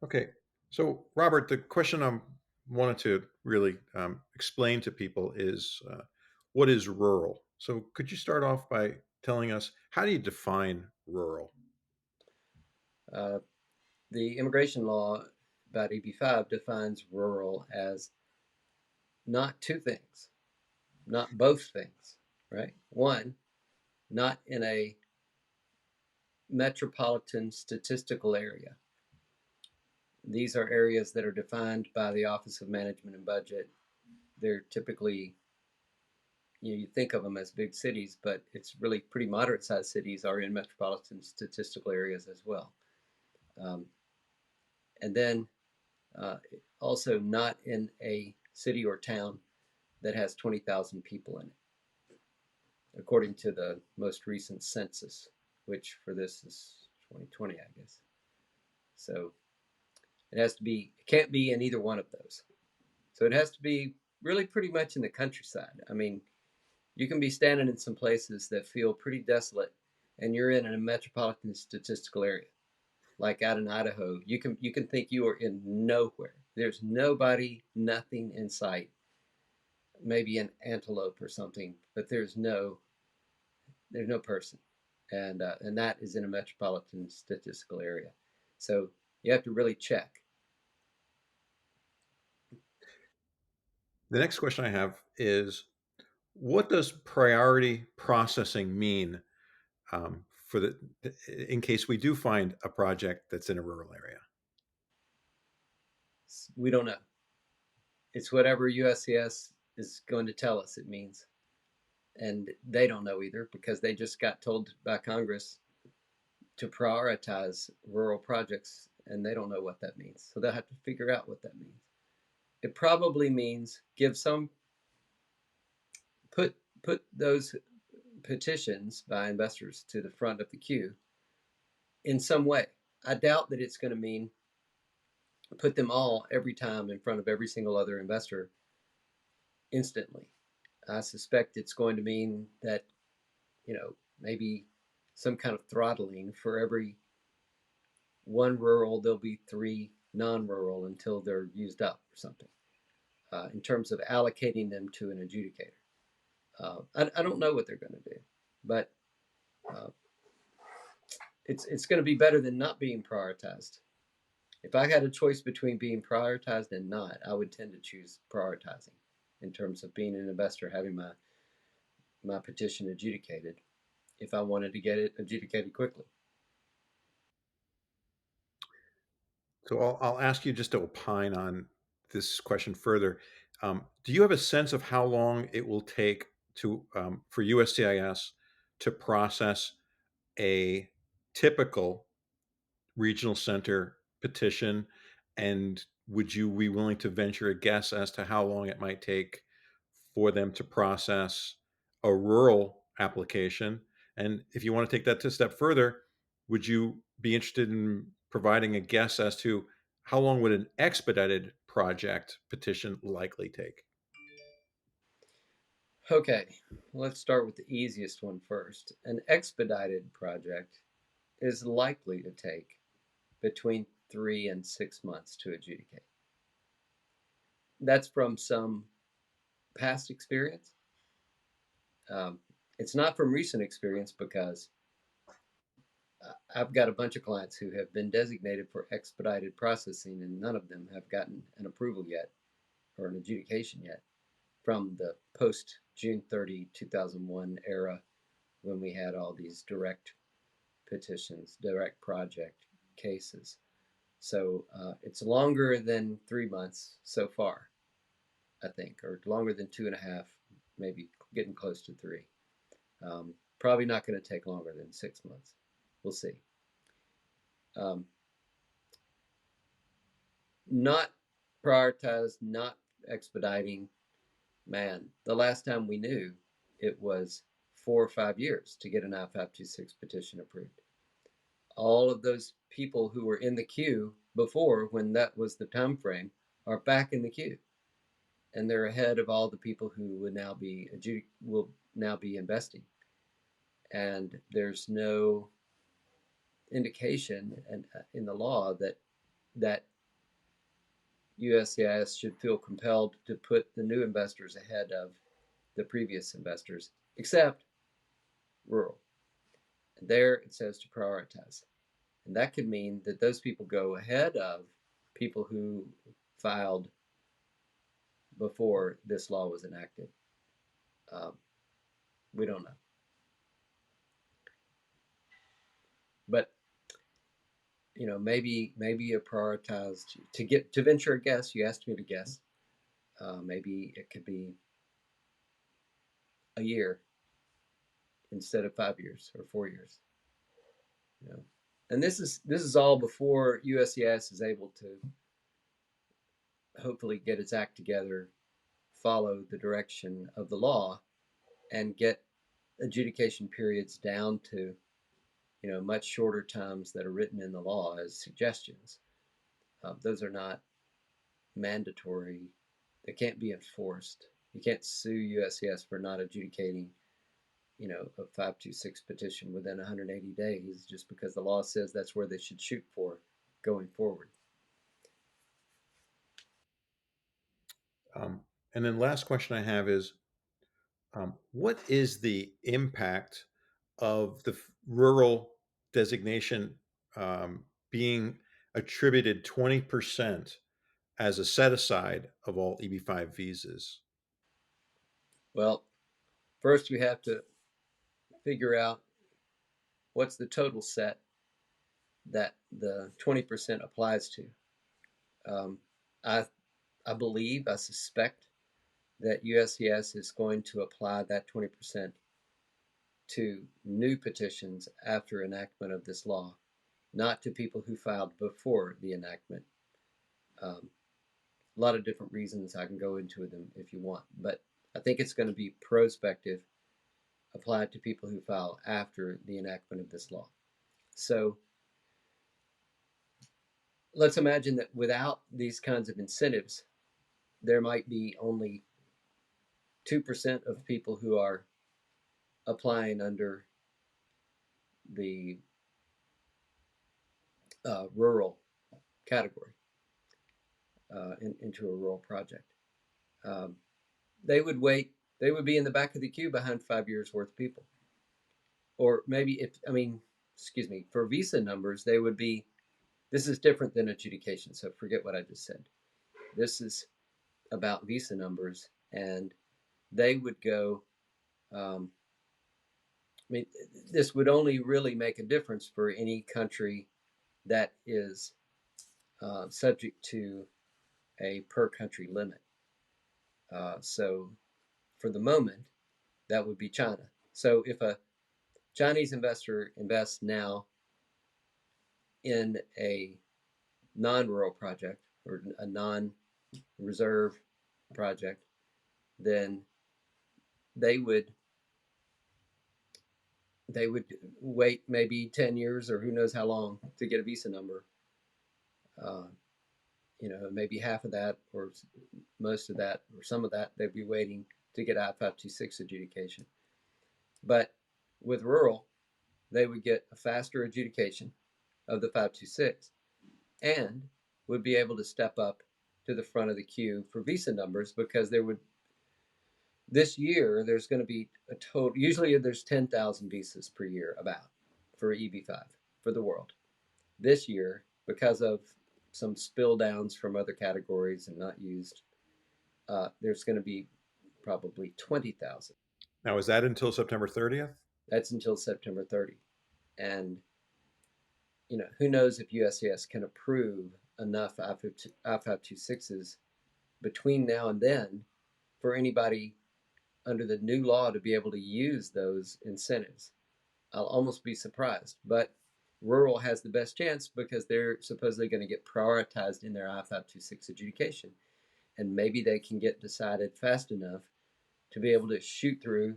Okay. So, Robert, the question I wanted to really explain to people is what is rural? So, could you start off by telling us how do you define rural? Uh, the immigration law about EB-5 defines rural as not two things, not both things, right? One, not in a metropolitan statistical area. These are areas that are defined by the Office of Management and Budget. They're typically, you think of them as big cities, but it's really pretty moderate sized cities are in metropolitan statistical areas as well. Um, and then uh, also not in a city or town that has 20,000 people in it, according to the most recent census, which for this is 2020, I guess. So it can't be in either one of those. So it has to be really pretty much in the countryside. I mean, you can be standing in some places that feel pretty desolate and you're in a metropolitan statistical area. Like out in Idaho, you can think you are in nowhere. There's nobody, nothing in sight. Maybe an antelope or something, but there's no person, and that is in a metropolitan statistical area. So you have to really check. The next question I have is what does priority processing mean for the in case we do find a project that's in a rural area? We don't know. It's whatever USCIS is going to tell us it means, and they don't know either because they just got told by Congress to prioritize rural projects, and they don't know what that means. So they'll have to figure out what that means. It probably means give some put those petitions by investors to the front of the queue in some way. I doubt that it's going to mean put them all every time in front of every single other investor instantly. I suspect it's going to mean that, maybe some kind of throttling for every one rural, there'll be three non rural until they're used up or something, in terms of allocating them to an adjudicator. I don't know what they're going to do, but uh, it's going to be better than not being prioritized. If I had a choice between being prioritized and not, I would tend to choose prioritizing in terms of being an investor, having my petition adjudicated if I wanted to get it adjudicated quickly. So I'll ask you just to opine on this question further. Do you have a sense of how long it will take to for USCIS to process a typical regional center petition? And would you be willing to venture a guess as to how long it might take for them to process a rural application? And if you want to take that a step further, would you be interested in providing a guess as to how long would an expedited project petition likely take? Okay, let's start with the easiest one first. An expedited project is likely to take between 3 and 6 months to adjudicate. That's from some past experience. Um, it's not from recent experience because I've got a bunch of clients who have been designated for expedited processing, and none of them have gotten an approval yet or an adjudication yet from the post June 30, 2001 era when we had all these direct petitions, direct project cases. So it's longer than 3 months so far, I think, or longer than 2.5, maybe getting close to three. Probably not going to take longer than 6 months. We'll see. Um, not prioritized, not expediting. Man, the last time we knew, it was 4 or 5 years to get an I-526 petition approved. All of those people who were in the queue before, when that was the time frame, are back in the queue, and they're ahead of all the people who will now be investing. And there's no indication in the law that that USCIS should feel compelled to put the new investors ahead of the previous investors, except rural. And there it says to prioritize. And that could mean that those people go ahead of people who filed before this law was enacted. Um, we don't know. But maybe you prioritized to venture a guess. You asked me to guess. Maybe it could be a year instead of 5 years or 4 years. You know, and this is all before USCIS is able to hopefully get its act together, follow the direction of the law, and get adjudication periods down to much shorter times that are written in the law as suggestions. Those are not mandatory. They can't be enforced. You can't sue USCIS for not adjudicating a 526 petition within 180 days just because the law says that's where they should shoot for going forward. Um, and then last question I have is, what is the impact of the rural designation being attributed 20% as a set aside of all EB-5 visas? Well, first we have to figure out what's the total set that the 20% applies to. Um, I I suspect that USCIS is going to apply that 20% to new petitions after enactment of this law, not to people who filed before the enactment. A lot of different reasons. I can go into them if you want, but I think it's going to be prospective, applied to people who file after the enactment of this law. So let's imagine that without these kinds of incentives, there might be only 2% of people who are applying under the rural category into a rural project. Um, they would wait. They would be in the back of the queue behind 5 years worth of people. Or maybe excuse me, for visa numbers, they would be. This is different than adjudication, so forget what I just said. This is about visa numbers, and they would go. This would only really make a difference for any country that is subject to a per country limit. So for the moment, that would be China. So if a Chinese investor invests now in a non-rural project or a non-reserve project, then they would wait maybe 10 years or who knows how long to get a visa number. Maybe half of that or most of that or some of that they'd be waiting to get I-526 adjudication. But with rural, they would get a faster adjudication of the 526 and would be able to step up to the front of the queue for visa numbers because this year there's going to be a total, usually there's 10,000 visas per year about for EB-5 for the world. This year, because of some spill downs from other categories and not used, there's going to be probably 20,000. Now, is that until September 30th? That's until September 30. And, who knows if USCIS can approve enough I-526s between now and then for anybody under the new law to be able to use those incentives. I'll almost be surprised. But rural has the best chance because they're supposedly going to get prioritized in their I-526 adjudication. And maybe they can get decided fast enough to be able to shoot through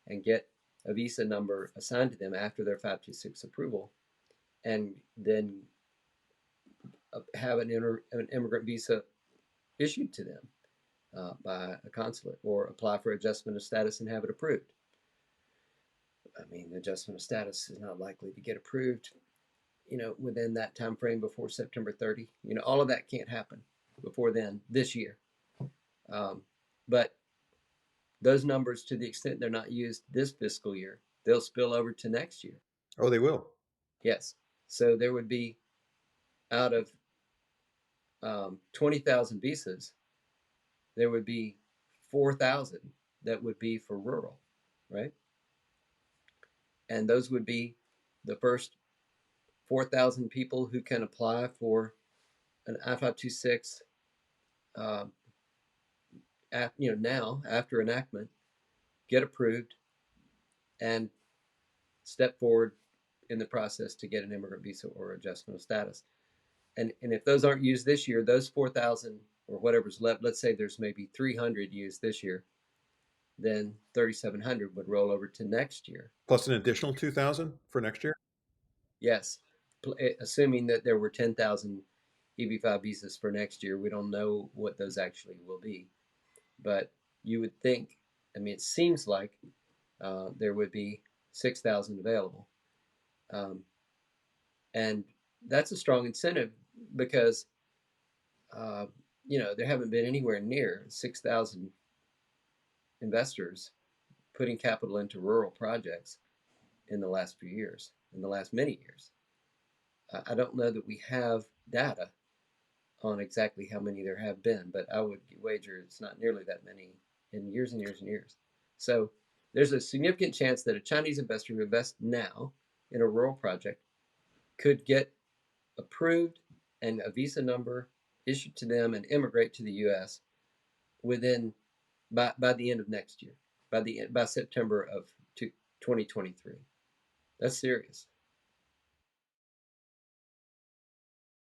and get a visa number assigned to them after their 526 approval, and then have an immigrant visa issued to them by a consulate, or apply for adjustment of status and have it approved. I mean, adjustment of status is not likely to get approved, within that time frame before September 30. All of that can't happen before then this year. But those numbers, to the extent they're not used this fiscal year, they'll spill over to next year. Oh, they will. Yes. So there would be, out of 20,000 visas, there would be 4,000 that would be for rural, right? And those would be the first 4,000 people who can apply for an I-526, now after enactment, get approved and step forward in the process to get an immigrant visa or adjustment of status. And if those aren't used this year, those 4,000 or whatever's left, let's say there's maybe 300 used this year, then 3,700 would roll over to next year. Plus an additional 2,000 for next year? Yes, assuming that there were 10,000 EB-5 visas for next year. We don't know what those actually will be, but you would think, it seems like there would be 6,000 available. And that's a strong incentive because, there haven't been anywhere near 6,000 investors putting capital into rural projects in the last few years, in the last many years. I don't know that we have data on exactly how many there have been, but I would wager it's not nearly that many in years and years and years. So there's a significant chance that a Chinese investor who invests now in a rural project could get approved and a visa number issued to them and immigrate to the U.S. by the end of next year, by September of 2023. That's serious.